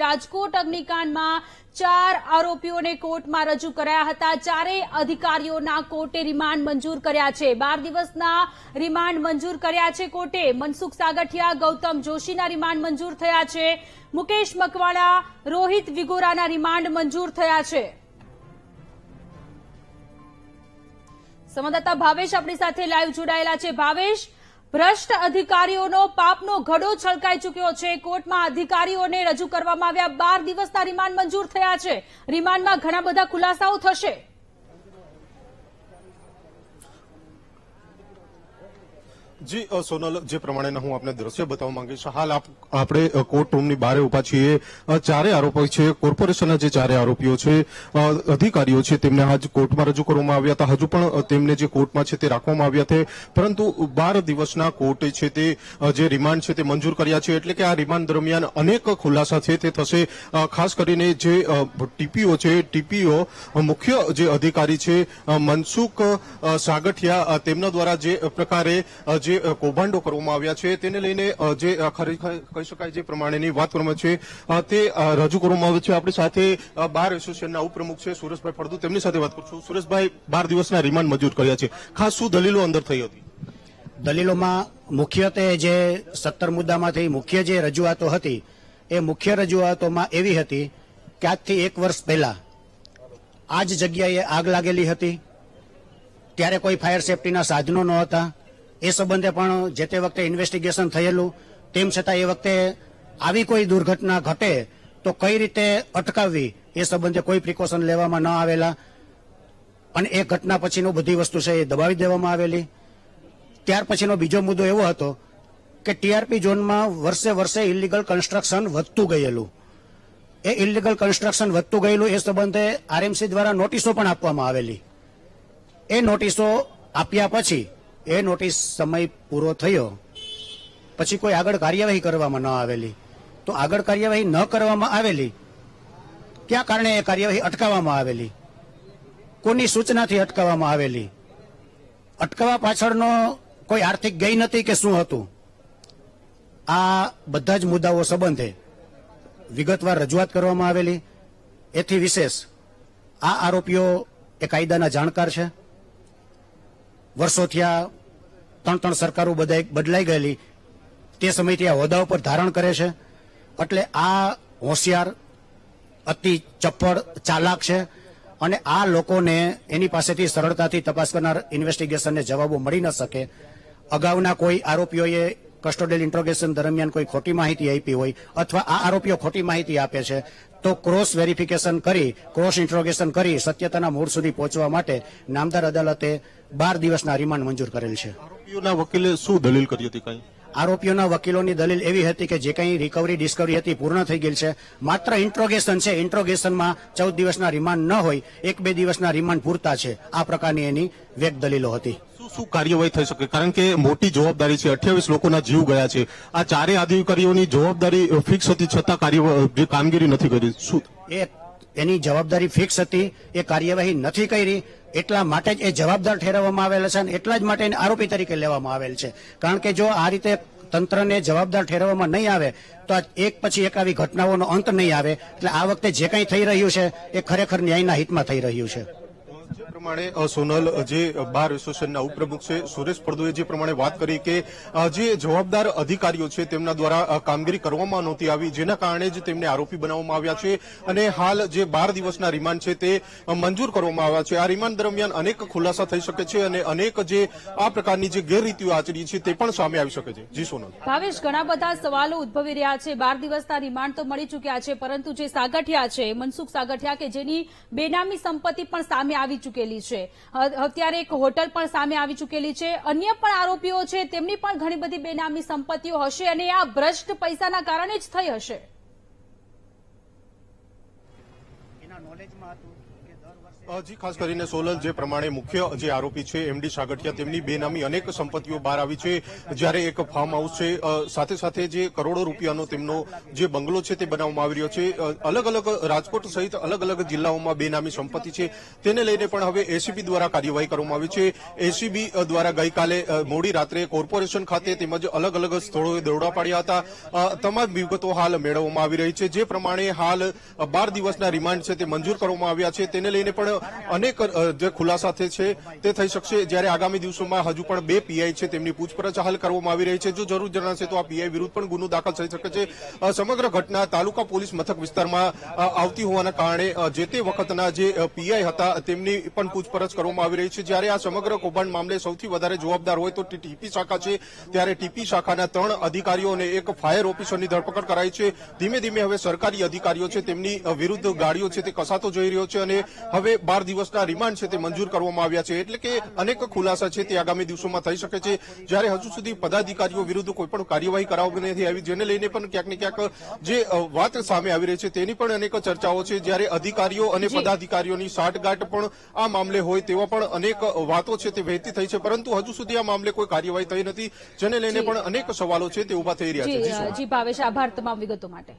રાજકોટ અગ્નિકાંડમાં 4 આરોપીઓને કોર્ટમાં રજૂ કરાયા હતા। ચારેય અધિકારીઓના કોર્ટે રિમાન્ડ મંજૂર કર્યા છે। 12 દિવસના રિમાન્ડ મંજૂર કર્યા છે કોર્ટે। મનસુખ સાગઠિયા, ગૌતમ જોશીના રિમાન્ડ મંજૂર થયા છે। મુકેશ મકવાણા, રોહિત વિગોરાના રિમાન્ડ મંજૂર થયા છે। સંવાદદાતા ભાવેશ આપણી સાથે લાઈવ જોડાયેલા છે। ભાવેશ, ભ્રષ્ટ અધિકારીઓનો પાપનો ઘડો છલકાઈ ચૂક્યો છે। કોર્ટમાં અધિકારીઓને રજૂ કરવામાં આવ્યા। 12 દિવસના રિમાન્ડ મંજૂર થયા છે। રિમાન્ડમાં ઘણા બધા ખુલાસાઓ થશે। જી સોનલ, જે પ્રમાણે હું આપને દ્રશ્ય બતાવવા માંગીશ, હાલ આપણે કોર્ટ રૂમની બહાર ઉભા છીએ। ચારે આરોપી છે, કોર્પોરેશનના જે ચારે આરોપીઓ છે, અધિકારીઓ છે, તેમને આજ કોર્ટમાં રજૂ કરવામાં આવ્યા હતા। હજુ પણ તેમને જે કોર્ટમાં છે તે રાખવામાં આવ્યા છે, પરંતુ 12 દિવસના કોર્ટે છે તે જે રિમાન્ડ છે તે મંજૂર કર્યા છે। એટલે કે આ રિમાન્ડ દરમિયાન અનેક ખુલાસા છે તે થશે। ખાસ કરીને જે ટીપીઓ છે, ટીપીઓ મુખ્ય જે અધિકારી છે મનસુખ સાગઠિયા, તેમના દ્વારા જે પ્રકારે જે કૌભાંડો કરવામાં આવ્યા છે તેને લઈને જે કહી શકાય જે પ્રમાણેની વાત કરવામાં છે તે રજૂ કરવામાં આવે છે। આપણી સાથે બાર એસોસિએશનના ઉપપ્રમુખ છે સુરેશભાઈ ફળદુ, તેમની સાથે વાત કરશું। સુરેશભાઈ, 12 દિવસના રિમાન્ડ મંજૂર કર્યા છે, ખાસ શું દલીલો અંદર થઈ હતી? દલીલોમાં મુખ્યત્વે જે 17 મુદ્દામાંથી મુખ્ય જે રજૂઆતો હતી એ મુખ્ય રજૂઆતોમાં એવી હતી કે આજથી 1 વર્ષ પહેલા આ જ જગ્યાએ આગ લાગેલી હતી, ત્યારે કોઈ ફાયર સેફટીના સાધનો ન હતા। એ સંબંધે પણ જે તે વખતે ઇન્વેસ્ટિગેશન થયેલું, તેમ છતાં એ વખતે આવી કોઈ દુર્ઘટના ઘટે તો કઈ રીતે અટકાવવી એ સંબંધે કોઈ પ્રિકોશન લેવામાં ન આવેલા અને એ ઘટના પછીનું બધી વસ્તુ છે એ દબાવી દેવામાં આવેલી। ત્યાર પછીનો બીજો મુદ્દો એવો હતો કે ટીઆરપી ઝોનમાં વર્ષે વર્ષે ઇલીગલ કન્સ્ટ્રક્શન વધતું ગયેલું। એ ઇલીગલ કન્સ્ટ્રક્શન વધતું ગયેલું એ સંબંધે આરએમસી દ્વારા નોટિસો પણ આપવામાં આવેલી। એ નોટિસો આપ્યા પછી એ નોટિસ સમય પૂરો થયો પછી કોઈ આગળ કાર્યવાહી કરવામાં ન આવેલી। તો આગળ કાર્યવાહી ન કરવામાં આવેલી, ક્યાં કારણે એ કાર્યવાહી અટકાવવામાં આવેલી, કોની સૂચનાથી અટકાવવામાં આવેલી, અટકાવવા પાછળનો કોઈ આર્થિક ગેઇન નથી કે શું હતું, આ બધા જ મુદ્દાઓ સંબંધે વિગતવાર રજૂઆત કરવામાં આવેલી। એથી વિશેષ આ આરોપીઓ એ કાયદાના જાણકાર છે। વર્ષો થયા, 3 સરકારો બદલાઈ ગયેલી, તે સમયથી આ હોદ્દા ઉપર ધારણ કરે છે। એટલે આ હોશિયાર, અતિ ચપળ, ચાલાક છે અને આ લોકોને એની પાસેથી સરળતાથી તપાસ કરનાર ઇન્વેસ્ટિગેશનને જવાબો મળી ન શકે। અગાઉના કોઈ આરોપીઓએ કસ્ટોડિયલ ઇન્ટ્રોગેશન દરમિયાન કોઈ ખોટી માહિતી આપી હોય અથવા આ આરોપીઓ ખોટી માહિતી આપે છે તો ક્રોસ વેરિફિકેશન કરી, ક્રોસ ઇન્ટ્રોગેશન કરી સત્યતાના મૂળ સુધી પહોંચવા માટે નામદાર અદાલતે 12 દિવસના રિમાન્ડ મંજૂર કરેલ છે। આરોપીઓના વકીલે શું દલીલ કરી હતી? કઈ આરોપીઓના વકીલોની દલીલ એવી હતી કે જે કંઈ રિકવરી ડિસ્કવરી હતી પૂર્ણ થઈ ગયેલ છે, માત્ર ઇન્ટ્રોગેશન છે, ઇન્ટ્રોગેશનમાં 14 દિવસના રિમાન્ડ ન હોય, 1-2 દિવસના રિમાન્ડ પૂરતા છે। આ પ્રકારની એની વેગ દલીલો હતી। શું કાર્યવાહી થઈ શકે? કારણ કે મોટી જવાબદારી છે, 28 લોકોના જીવ ગયા છે। આ ચારે અધિકારીઓની જવાબદારી ફિક્સ હતી છતાં કામગીરી નથી કરી। શું એની જવાબદારી ફિક્સ હતી, એ કાર્યવાહી નથી કરી, એટલા માટે જ એ જવાબદાર ઠેરવવામાં આવેલા છે અને એટલા જ માટે એને આરોપી તરીકે લેવામાં આવેલ છે। કારણ કે જો આ રીતે તંત્રને જવાબદાર ઠેરવવામાં નહીં આવે તો એક પછી એક આવી ઘટનાઓનો અંત નહીં આવે। એટલે આ વખતે જે કંઈ થઈ રહ્યું છે એ ખરેખર ન્યાયના હિતમાં થઈ રહ્યું છે। જે પ્રમાણે સોનલ, જે બાર એસોસિએશનના ઉપપ્રમુખ છે સુરેશ ફળદુએ જે પ્રમાણે વાત કરી કે જે જવાબદાર અધિકારીઓ છે તેમના દ્વારા કામગીરી કરવામાં નહોતી આવી, જેના કારણે જ તેમને આરોપી બનાવવામાં આવ્યા છે અને હાલ જે 12 દિવસના રિમાન્ડ છે તે મંજૂર કરવામાં આવ્યા છે। આ રિમાન્ડ દરમિયાન અનેક ખુલાસા થઈ શકે છે અને અનેક જે આ પ્રકારની જે ગેરરીતિઓ આચરી છે તે પણ સામે આવી શકે છે। જી સોનલ। ભાવેશ, ઘણા બધા સવાલો ઉદ્ભવી રહ્યા છે। 12 દિવસના રિમાન્ડ તો મળી ચૂક્યા છે, પરંતુ જે સાગઠિયા છે, મનસુખ સાગઠિયા, કે જેની બેનામી સંપત્તિ પણ સામે આવી ચૂકેલી છે, અત્યારે એક હોટલ પણ સામે આવી ચૂકેલી છે, અન્ય પણ આરોપીઓ છે તેમની પણ ઘણી બધી બેનામી સંપત્તિઓ હશે અને આ ભ્રષ્ટ પૈસાના કારણે જ થઈ હશે। એના નોલેજમાં હતું કે જી, ખાસ કરીને સોલલ જે પ્રમાણે મુખ્ય જે આરોપી છે એમડી સાગઠિયા તેમની બેનામી અનેક સંપત્તિઓ બહાર આવી છે. જ્યારે એક ફાર્મ હાઉસ છે, સાથે સાથે જે કરોડો રૂપિયાનો તેમનો જે બંગલો છે તે બનાવવામાં આવી રહ્યો છે. અલગ અલગ રાજકોટ સહિત અલગ અલગ જિલ્લાઓમાં બેનામી સંપત્તિ છે, તેને લઈને પણ હવે એસીબી દ્વારા કાર્યવાહી કરવામાં આવી છે. એસીબી દ્વારા ગઈકાલે મોડી રાત્રે કોર્પોરેશન ખાતે તેમજ અલગ અલગ સ્થળોએ દરોડા પાડ્યા હતા. તમામ વિગતો હાલ મેળવવામાં આવી રહી છે. જે પ્રમાણે હાલ 12 દિવસના રિમાન્ડ છે તે મંજૂર કરવામાં આવ્યા છે. તેને લઈને પણ અનેક જે ખુલાસા છે તે થઈ શકશે. જ્યારે આગામી દિવસોમાં હજુ પણ 2 પીઆઈ છે તેમની પૂછપરછ હાલ કરવામાં આવી રહી છે. જો જરૂર જણાશે તો આ પીઆઈ વિરુદ્ધ પણ ગુનો દાખલ થઈ શકે છે. સમગ્ર ઘટના તાલુકા પોલીસ મથક વિસ્તારમાં આવતી હોવાના કારણે જે તે વખતના જે પીઆઈ હતા તેમની પણ પૂછપરછ કરવામાં આવી રહી છે. જ્યારે આ સમગ્ર કૌભાંડ મામલે સૌથી વધારે જવાબદાર હોય તો ટીપી શાખા છે, ત્યારે ટીપી શાખાના 3 અધિકારીઓ અને એક ફાયર ઓફિસરની ધરપકડ કરાઈ છે. ધીમે ધીમે હવે સરકારી અધિકારીઓ છે તેમની વિરુદ્ધ ગાડીઓ છે તે કસાતો જઈ રહ્યો છે અને હવે 12 દિવસના રિમાન્ડ છે તે મંજૂર કરવામાં આવ્યા છે. એટલે કે અનેક ખુલાસા છે તે આગામી દિવસોમાં થઈ શકે છે. જ્યારે હજુ સુધી પદાધિકારીઓ વિરુદ્ધ કોઈ પણ કાર્યવાહી કરાવવામાં નથી આવી, જેને લઈને પણ ક્યાંક ને ક્યાંક જે વાત સામે આવી રહી છે તેની પણ અનેક ચર્ચાઓ છે. જ્યારે અધિકારીઓ અને પદાધિકારીઓની સાંઠગાંઠ પણ આ મામલે હોય તેવા પણ અનેક વાતો છે તે વહેતી થઈ છે, પરંતુ હજુ સુધી આ મામલે કોઈ કાર્યવાહી થઈ નથી, જેને લઈને પણ અનેક સવાલો છે તે ઉભા થઈ રહ્યા છે. જી ભાવેશ, આભાર તમામ વિગતો માટે.